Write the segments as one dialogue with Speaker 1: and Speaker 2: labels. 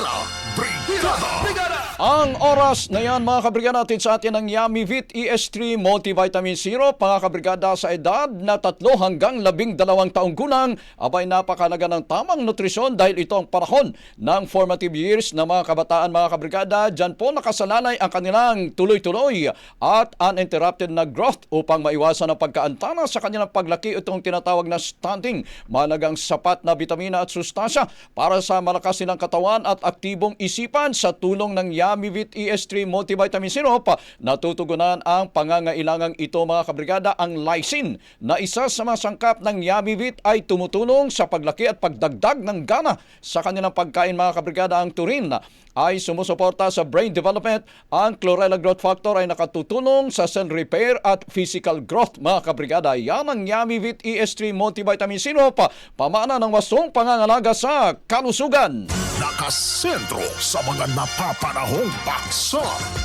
Speaker 1: Tila Brigada!
Speaker 2: Ang oras na yan mga kabrigada natin sa atin ng Yamivit ES3 Multivitamin Zero. Mga kabrigada sa edad na 3 hanggang 12 taong gulang, abay napakalaga ng tamang nutrisyon dahil ito ang panahon ng formative years ng mga kabataan mga kabrigada. Diyan po nakasalalay ang kanilang tuloy-tuloy at uninterrupted na growth upang maiwasan ang pagkaantala sa kanilang paglaki. Itong tinatawag na stunting. Mahalagang sapat na bitamina at sustansya para sa malakas nilang katawan at aktibong isipan. Sa tulong ng Yamivit ES3 Multivitamin Syrup, natutugunan ang pangangailangang ito mga kabrigada. Ang lysine na isa sa mga sangkap ng Yamivit ay tumutulong sa paglaki at pagdagdag ng gana sa kanilang pagkain mga kabrigada. Ang turin ay sumusuporta sa brain development. Ang chlorella growth factor ay nakatutulong sa cell repair at physical growth mga kabrigada. Yan ang Yamivit ES3 Multivitamin Syrup, pamana ng wasong pangangalaga sa kalusugan.
Speaker 1: Nakasentro sa mga napapanahong paksa.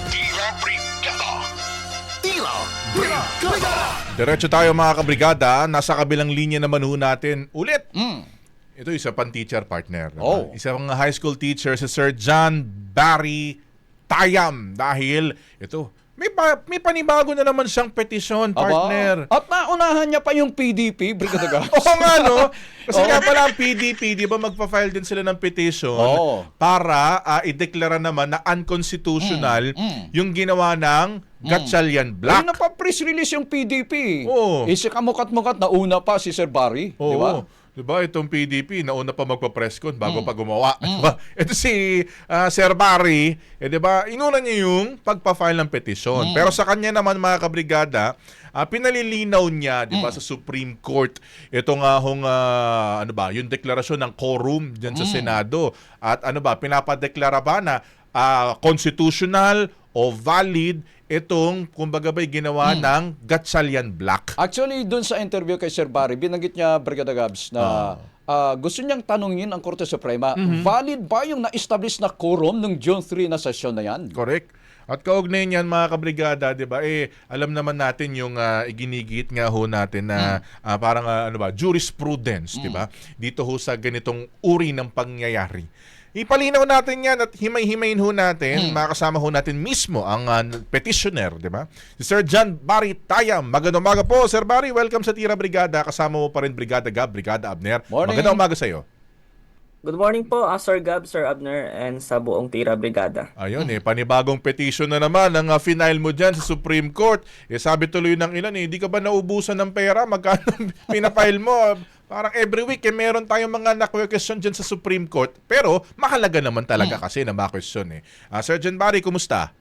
Speaker 1: Tila Brigada! Tila Brigada!
Speaker 3: Diretso tayo mga kabrigada. Nasa kabilang linya naman ho natin ulit. Ito isa pang teacher partner.
Speaker 2: Oh.
Speaker 3: Isa pang high school teacher si Sir John Barry Tayam. Dahil ito, may panibago na naman siyang petisyon, partner.
Speaker 2: At naunahan niya pa yung PDP, Brigada Gabs.
Speaker 3: Oo nga, no? Kasi nga pala ang PDP, di ba magpa-file din sila ng petition para ideklara naman na unconstitutional yung ginawa ng Gatchalian Black.
Speaker 2: Ay, napa-press release yung PDP.
Speaker 3: Oo.
Speaker 2: Isa kamukat-mukat na una pa si Sir Barry.
Speaker 3: Oo.
Speaker 2: Di ba?
Speaker 3: Diba, itong PDP, nauna pa magpa-press con bago pa gumawa. Diba? Ito si Sir Barry, diba, inuna niya yung pagpa-file ng petisyon. Pero sa kanya naman mga kabrigada, pinalilinaw niya, diba, sa Supreme Court, ito nga hong, yung deklarasyon ng quorum dyan sa Senado. At pinapadeklara ba na constitutional o valid itong, kumbaga ba'y ginawa ng Gatchalian Black.
Speaker 2: Actually, dun sa interview kay Sir Barry, binanggit niya, Brigada Gabs, na gusto niyang tanungin ang Korte Suprema, valid ba yung na-establish na quorum ng June 3 na sesyon na yan?
Speaker 3: Correct. At kaugnay niyan mga kabrigada, 'di ba? Alam naman natin yung iginigit nga ho natin na parang jurisprudence, 'di ba? Dito ho sa ganitong uri ng pangyayari. Ipalinaw natin yan at himay-himayin ho natin, makasama ho natin mismo ang petitioner, di ba? Si Sir John Barry Tayam. Magandang umaga po, Sir Barry. Welcome sa Tira Brigada. Kasama mo pa rin Brigada Gab, Brigada Abner.
Speaker 2: Morning.
Speaker 3: Magandang umaga sa iyo.
Speaker 4: Good morning po, Sir Gab, Sir Abner, and sa buong Tira Brigada.
Speaker 3: Ayun panibagong petition na naman ang final mo dyan sa Supreme Court. Sabi tuloy ng ilan di ka ba naubusan ng pera? Magkano pinafile mo? Parang every week meron tayong mga na-question dyan sa Supreme Court. Pero mahalaga naman talaga kasi na ma-question Sir John Barry, kumusta?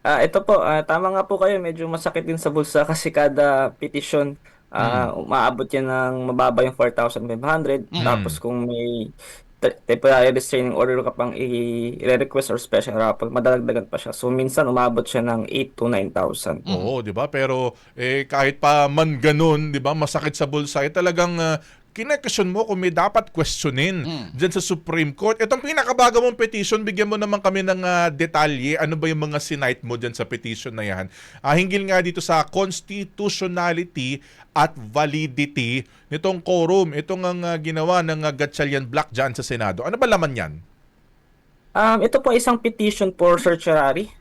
Speaker 4: Ito po, tama nga po kayo, medyo masakit din sa bulsa kasi kada petition, umaabot yan ng mababa yung 4,500. Tapos kung may temporary restraining order ka pang i-request or special rapport, madadagdagan pa siya. So minsan umabot siya ng 8,000 to 9,000.
Speaker 3: Oo, 'di ba? Pero kahit pa man ganun, 'di ba? Masakit sa bulsa. Talagang kinekesyon mo kung may dapat questionin dyan sa Supreme Court. Itong pinakabago mong petition, bigyan mo naman kami ng detalye. Ano ba yung mga sinite mo dyan sa petition na yan? Hinggil nga dito sa constitutionality at validity nitong quorum. Itong ang ginawa ng Gatchalian Black dyan sa Senado. Ano ba laman yan?
Speaker 4: Ito po isang petition for certiorari.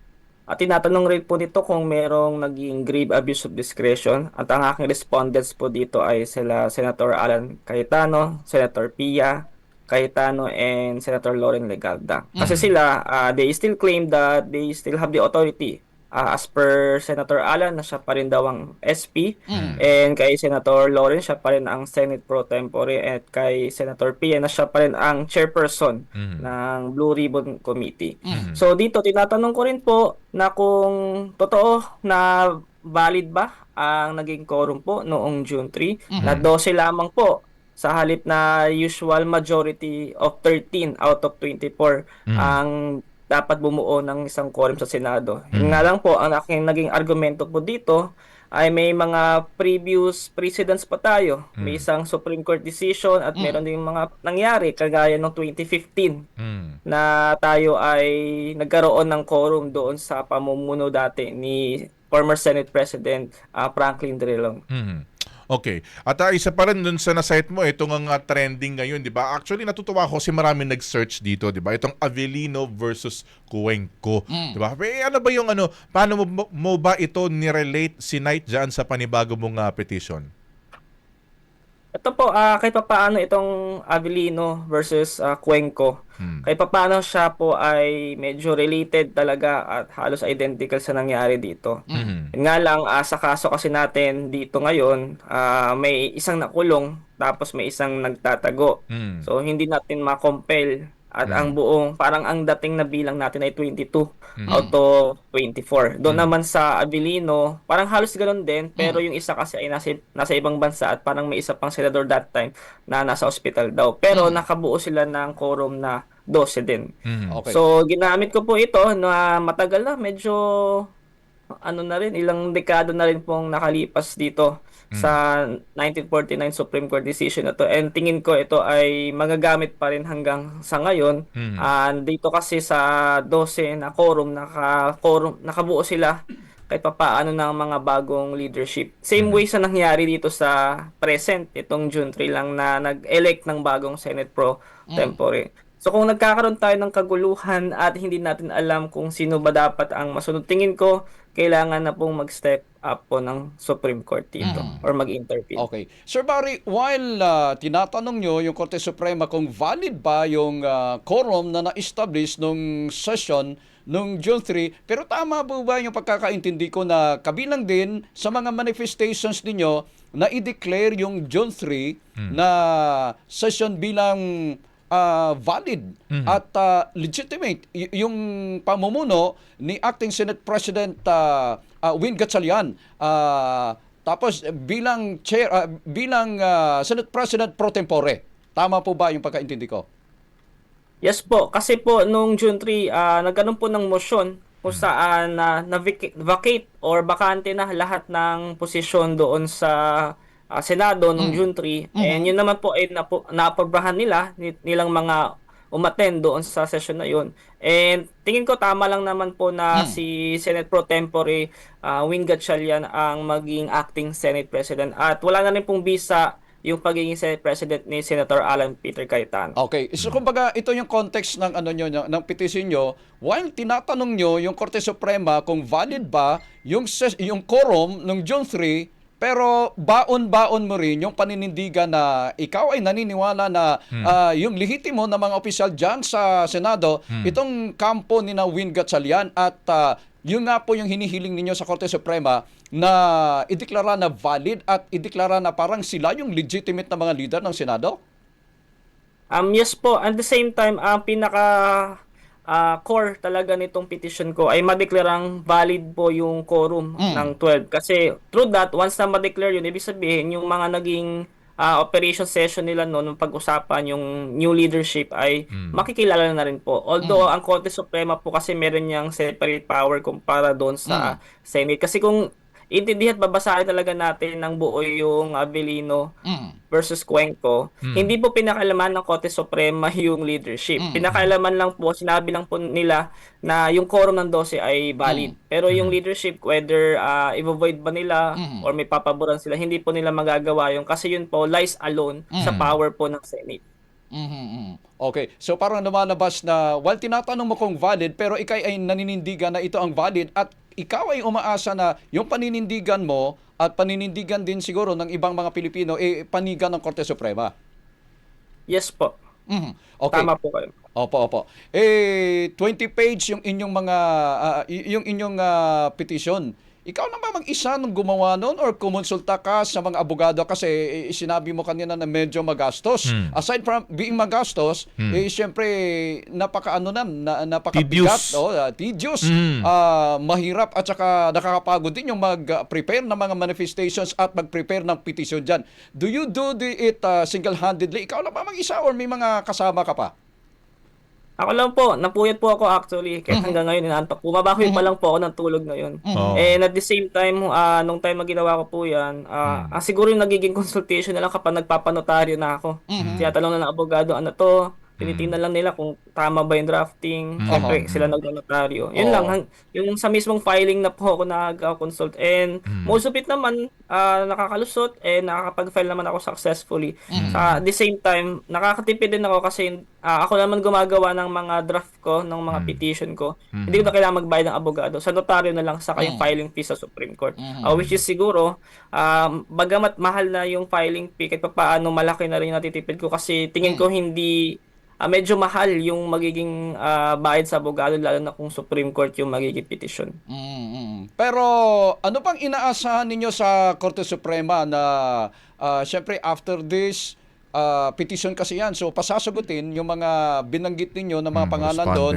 Speaker 4: At tinatanong rin po dito kung merong naging grave abuse of discretion. At ang aking respondents po dito ay sila Senator Alan Cayetano, Senator Pia Cayetano, and Senator Lauren Legarda. Kasi sila, they still claim that they still have the authority. As per Senator Alan, na siya pa rin daw ang SP. And kay Senator Lauren, siya pa rin ang Senate Pro Tempore. At kay Senator Pia, na siya pa rin ang chairperson ng Blue Ribbon Committee. So dito, tinatanong ko rin po na kung totoo na valid ba ang naging quorum po noong June 3, na 12 lamang po sa halip na usual majority of 13 out of 24 ang dapat bumuo ng isang quorum sa Senado. Yun nga lang po, ang aking naging argumento po dito ay may mga previous precedents pa tayo. May isang Supreme Court decision at meron din mga nangyari kagaya ng 2015 na tayo ay nagkaroon ng quorum doon sa pamumuno dati ni former Senate President Franklin Drilon.
Speaker 3: Okay. At isa pa rin dun sa na-cite mo, itong ang trending ngayon, di ba? Actually, natutuwa ako kasi marami nag-search dito, di ba? Itong Avellino versus Cuenco. Di ba? Ano ba yung paano mo ba ito nirelate si Knight dyan sa panibago mong petition?
Speaker 4: Ito po, kahit papaano itong Avellino versus Cuenco, kahit papaano siya po ay medyo related talaga at halos identical sa nangyari dito. Yun nga lang, sa kaso kasi natin dito ngayon, may isang nakulong tapos may isang nagtatago. So hindi natin ma-compel at ang buong, parang ang dating na bilang natin ay 22 out of 24. Doon naman sa Avellino, parang halos ganoon din, pero yung isa kasi ay nasa ibang bansa at parang may isa pang senador that time na nasa ospital daw. Pero nakabuo sila ng quorum na 12 din.
Speaker 2: Okay.
Speaker 4: So ginamit ko po ito na matagal na, medyo na rin, ilang dekada na rin pong nakalipas dito sa 1949 Supreme Court decision na to, and tingin ko ito ay magagamit pa rin hanggang sa ngayon. Dito kasi sa 12 na quorum, nakabuo sila kahit papaano ng mga bagong leadership. Same way sa nangyari dito sa present, itong June 3 lang na nag-elect ng bagong Senate Pro Tempore. So kung nagkakaroon tayo ng kaguluhan at hindi natin alam kung sino ba dapat ang masunod, tingin ko kailangan na pong mag-step up po ng Supreme Court dito or mag-intervene.
Speaker 2: Okay. Sir Barry, while tinatanong nyo yung Korte Suprema kung valid ba yung quorum na na-establish nung session nung June 3, pero tama po ba yung pagkakaintindi ko na kabilang din sa mga manifestations ninyo na i-declare yung June 3 na session bilang valid at legitimate yung pamumuno ni Acting Senate President Win Gatchalian, tapos bilang chair bilang Senate President pro tempore. Tama po ba yung pagkaintindi ko?
Speaker 4: Yes po, kasi po nung June 3 nagkaroon po ng motion kung saan na-vacate or bakante na lahat ng posisyon doon sa Senado nung June 3, and yun naman po ay naaprobahan nilang mga umattend doon sa session na yun. And tingin ko tama lang naman po na si Senate Pro Tempore Win Gatchalian ang maging acting Senate President, at wala na rin pong bisa yung pagiging Senate President ni Senator Alan Peter Cayetano.
Speaker 2: Okay. So kumbaga ito yung context ng ng petition nyo, while tinatanong nyo yung Korte Suprema kung valid ba yung quorum ng June 3, pero baon-baon mo rin yung paninindigan na ikaw ay naniniwala na yung lehitimo na mga opisyal dyan sa Senado, itong kampo ni na Win Gatchalian, at yun nga po yung hinihiling ninyo sa Korte Suprema na ideklara na valid at ideklara na parang sila yung legitimate na mga leader ng Senado?
Speaker 4: Yes po. At the same time, ang core talaga nitong petition ko ay madeklarang valid po yung quorum ng 12. Kasi through that, once na madeclare yun, ibig sabihin yung mga naging operation session nila noon, pag-usapan yung new leadership ay makikilala na rin po. Although ang Korte Suprema po kasi meron niyang separate power kumpara doon sa Senate. Kasi kung intindihan at babasahin talaga natin ng buo yung Avellino versus Cuenco, hindi po pinakalaman ng Korte Suprema yung leadership. Pinakalaman lang po, sinabi lang po nila na yung quorum ng 12 ay valid. Pero yung leadership, whether i-void ba nila or may papaboran sila, hindi po nila magagawa yung, kasi yun po lies alone sa power po ng Senate.
Speaker 2: Okay. So parang lumalabas na while tinatanong mo kung valid, pero ikaw ay naninindigan na ito ang valid, at ikaw ay umaasa na yung paninindigan mo at paninindigan din siguro ng ibang mga Pilipino panigan ng Korte Suprema.
Speaker 4: Yes po.
Speaker 2: Okay.
Speaker 4: Tama po kayo.
Speaker 2: Opo. 20 page yung inyong mga petition. Ikaw na ba mag-isa nung gumawa nun or kumonsulta ka sa mga abogado? Kasi sinabi mo kanina na medyo magastos. Aside from being magastos, siyempre napakabigat, tedious, mahirap, at saka nakakapagod din yung mag-prepare ng mga manifestations at mag-prepare ng petition dyan. Do you do it single-handedly? Ikaw na ba mag-isa or may mga kasama ka pa?
Speaker 4: Ako lang po, napuyat po ako actually, kahit hanggang ngayon inaantok. Bumabawi pa lang po ako ng tulog ngayon. And at the same time, nung time na ginawa ko po yan, siguro yung nagiging consultation na lang kapag nagpapanotaryo na ako. Tinatanong na ng abogado, ano to, Tinitingnan lang nila kung tama ba yung drafting. Siyempre, sila nagnotaryo. Yun lang, yung sa mismong filing na po ako nag-consult. And most of it naman, nakakalusot and nakakapag-file naman ako successfully. Sa the same time, nakakatipid din ako kasi ako naman gumagawa ng mga draft ko, ng mga petition ko. Hindi ko na kailangan magbayad ng abogado. Sa notaryo na lang, saka yung filing fee sa Supreme Court. Which is siguro, bagamat mahal na yung filing fee, kahit paano malaki na rin natitipid ko kasi tingin ko hindi medyo mahal yung magiging bayad sa abogado lalo na kung Supreme Court yung magiging petition.
Speaker 2: Pero ano pang inaasahan ninyo sa Korte Suprema na syempre after this petition kasi yan. So pasasagutin yung mga binanggit ninyo na mga pangalan doon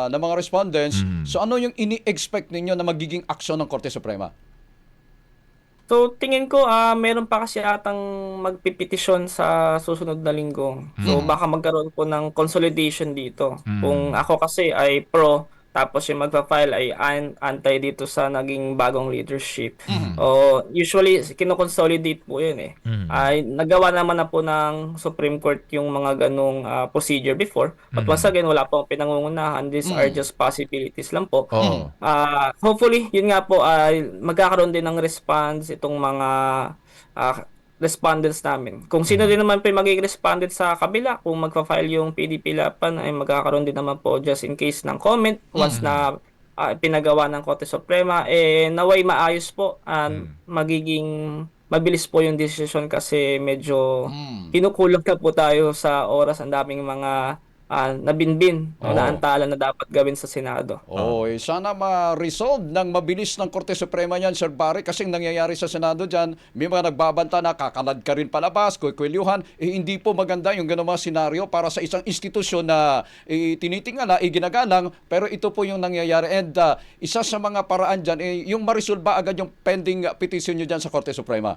Speaker 2: na mga respondents. So ano yung ini-expect ninyo na magiging aksyon ng Korte Suprema?
Speaker 4: So, tingin ko, meron pa kasi atang magpipetisyon sa susunod na linggo. So, baka magkaroon po ng consolidation dito. Kung ako kasi ay pro, tapos yung magpa-file ay anti dito sa naging bagong leadership. Usually, kino-consolidate po yun eh. Ay, nagawa naman na po ng Supreme Court yung mga ganong procedure before. But once again, wala po pinangungunahan. These are just possibilities lang po. Hopefully, yun nga po, magkakaroon din ng response itong mga respondents namin. Kung sino din naman po yung magiging respondent sa kabila, kung magpa-file yung PDP Lapan, ay magkakaroon din naman po just in case ng comment once na pinagawa ng Korte Suprema, naway maayos po magiging mabilis po yung decision kasi medyo kinukulang na po tayo sa oras. Ang daming mga nabinbin o naantala na dapat gawin sa Senado.
Speaker 2: Sana ma-resolve ng mabilis ng Korte Suprema yan, Sir Barry, kasi nangyayari sa Senado dyan, may mga nagbabanta na kakalad ka rin palabas, kukwilyuhan, hindi po maganda yung gano'ng mga senaryo para sa isang institusyon na tinitingala, ginagalang, pero ito po yung nangyayari. And isa sa mga paraan dyan, yung ma-resolve ba agad yung pending petition nyo dyan sa Korte Suprema?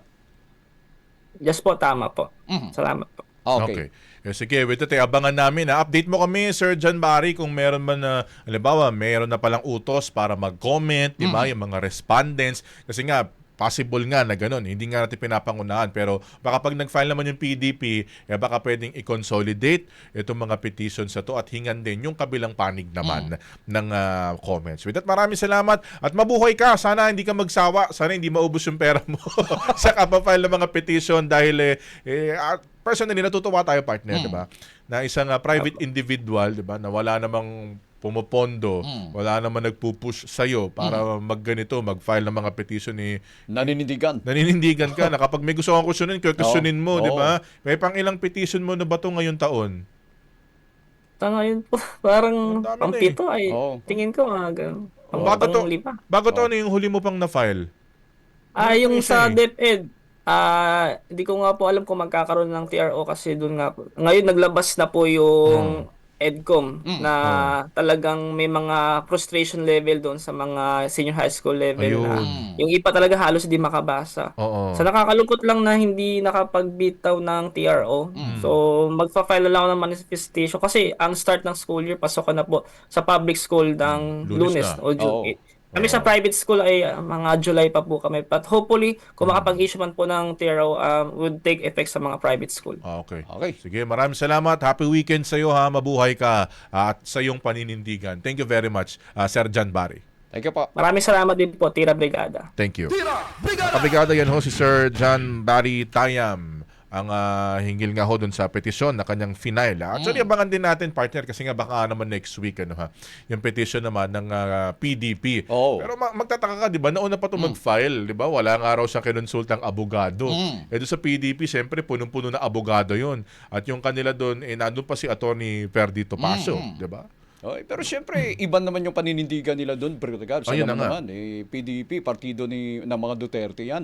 Speaker 4: Yes po, tama po. Salamat po.
Speaker 2: Okay.
Speaker 3: Sige, wait, abangan namin. Update mo kami, Sir John Barry, kung meron man na, halimbawa, meron na palang utos para mag-comment, di ba, yung mga respondents. Kasi nga, possible nga na ganun. Hindi nga natin pinapangunahan. Pero baka pag nag-file naman yung PDP, baka pwedeng i-consolidate itong mga petitions sa to at hingan din yung kabilang panig naman ng comments. With that, maraming salamat at mabuhay ka. Sana hindi ka magsawa. Sana hindi maubos yung pera mo sa kapafile ng mga petition dahil personally, natutuwa tayo, partner, di ba? Na isang private individual, di ba, na wala namang pumopondo, wala naman nagpupush sa'yo para magganito, mag-file ng mga petition ni... Naninindigan ka na kapag may gusto kang kusunin, kusunin mo, di ba? May pang ilang petition mo na ba ito ngayong taon?
Speaker 4: Sa ngayon po, parang pampito ay tingin ko
Speaker 3: Bago to, ano yung huli mo pang na-file?
Speaker 4: Yung sa DepEd, hindi ko nga po alam kung magkakaroon ng TRO kasi doon nga po. Ngayon naglabas na po yung EDCOM na talagang may mga frustration level doon sa mga senior high school level na yung iba talaga halos hindi makabasa. So nakakalungkot lang na hindi nakapagbitaw ng TRO. So magpa-file na lang ako ng manifestation kasi ang start ng school year pasok na po sa public school ng Lunes o June 8. Kami sa private school ay mga July pa po kami. But hopefully, kung makapag-issue man po ng TRO, would take effect sa mga private school.
Speaker 3: Okay. Sige, maraming salamat. Happy weekend sa iyo, ha. Mabuhay ka at sa iyong paninindigan. Thank you very much, Sir John Barry.
Speaker 2: Thank you po.
Speaker 4: Maraming salamat din po, Tira Brigada.
Speaker 3: Thank you.
Speaker 1: Tira Brigada!
Speaker 3: Kabrigada yan ho si Sir John Barry Tayam. Ang hinggil nga ho dun sa petisyon na kanyang final. Actually, abangan din natin, partner, kasi nga baka naman next week, yung petition naman ng PDP. Pero magtataka ka, di ba? Nauna pa ito mag-file, di ba? Wala nga raw siyang kinonsultang abogado. Doon sa PDP, siyempre, punong-puno na abogado yon. At yung kanila doon, nandun pa si Atty. Perdito Paso, di ba?
Speaker 2: Pero siyempre, iba naman yung paninindigan nila doon, Brigada Gabs.
Speaker 3: Ayun
Speaker 2: Alam
Speaker 3: na nga.
Speaker 2: naman, partido ng mga Duterte yan.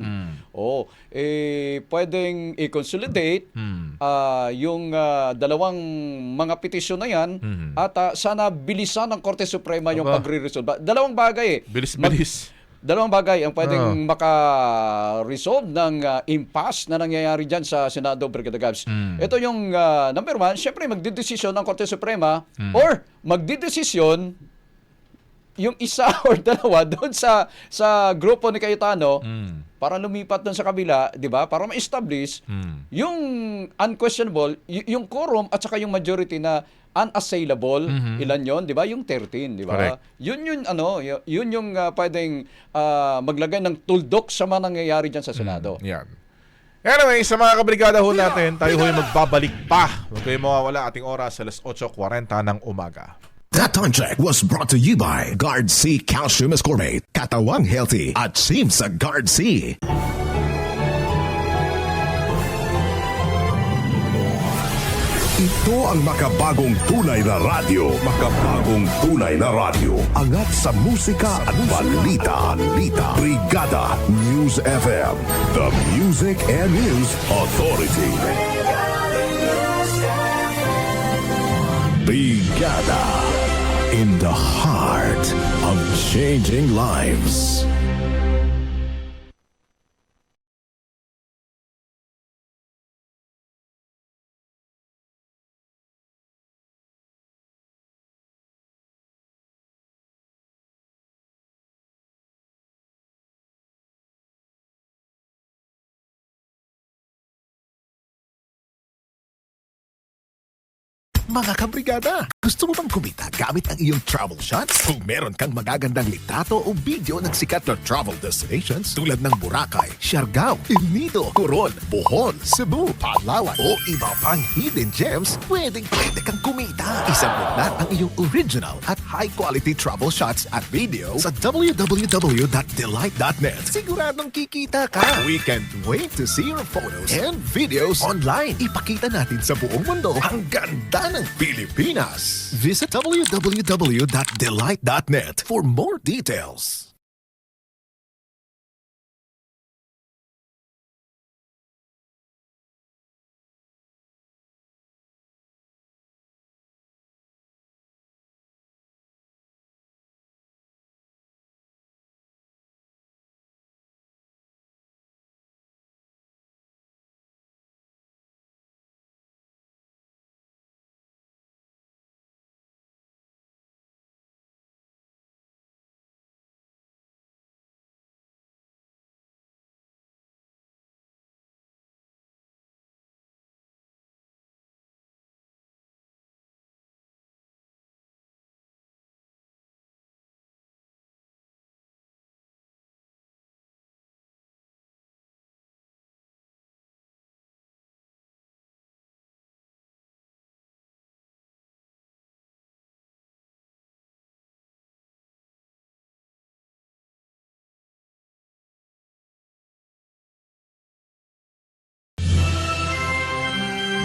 Speaker 2: Pwedeng i-consolidate yung dalawang mga petisyon na yan at sana bilisan ng Korte Suprema yung pagre-resolve. Dalawang bagay
Speaker 3: Bilis-bilis.
Speaker 2: Dalawang bagay ang pwedeng maka-resolve ng impasse na nangyayari dyan sa Senado, Brigada Gabs. Ito yung number one, syempre magdidesisyon ng Korte Suprema or magdidesisyon yung isa or dalawa doon sa grupo ni Cayetano para lumipat doon sa kabila, 'di ba? Para ma-establish yung unquestionable, yung quorum at saka yung majority na unassailable, ilan 'yon, 'di ba? Yung 13, 'di ba?
Speaker 3: Correct.
Speaker 2: Yun yung pwedeng maglagay ng tuldok sa mga nangyayari diyan sa Senado.
Speaker 3: Yan. Anyway, sa mga kabrigada ho natin, tayo ho'y magbabalik pa. Huwag kayong mawawala ating oras sa 8:40 ng umaga.
Speaker 1: That time check was brought to you by Guard C Calcium Ascorbate, Katawang Healthy at Team sa Guard C. Ito ang makabagong tunay na radyo. Makabagong tunay na radyo. Angat sa musika at balita. Brigada News FM. The Music and News Authority. Brigada. In the heart of changing lives. Mga kabrigada, gusto mo bang kumita gamit ang iyong travel shots? Kung meron kang magagandang litrato o video ng sikat na travel destinations tulad ng Boracay, Siargao, El Nido, Coron, Bohol, Cebu, Palawan o iba pang hidden gems, pwede kang kumita. Isabot na ang iyong original at high-quality travel shots at videos sa www.delight.net. Siguradong kikita ka. We can't wait to see your photos and videos online. Ipakita natin sa buong mundo ang ganda ng Pilipinas. Visit www.delight.net for more details.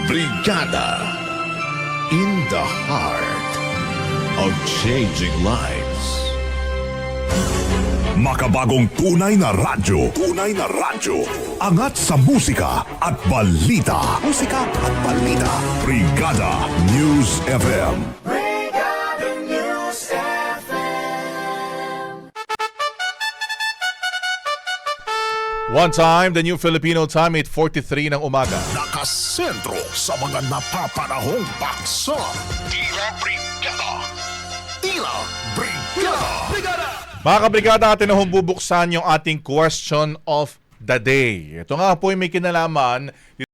Speaker 1: Brigada in the heart of changing lives. Makabagong tunay na radyo. Tunay na radyo. Angat sa musika at balita. Musika at balita. Brigada News FM.
Speaker 5: Brigada News
Speaker 3: One time, the New Filipino Time, 8:43 ng umaga.
Speaker 1: Nakasentro sa mga napapanahong baksa. Tila Brigada. Tila Brigada.
Speaker 3: Mga kabrigada, atin na bubuksan yung ating question of the day. Ito nga po ay may kinalaman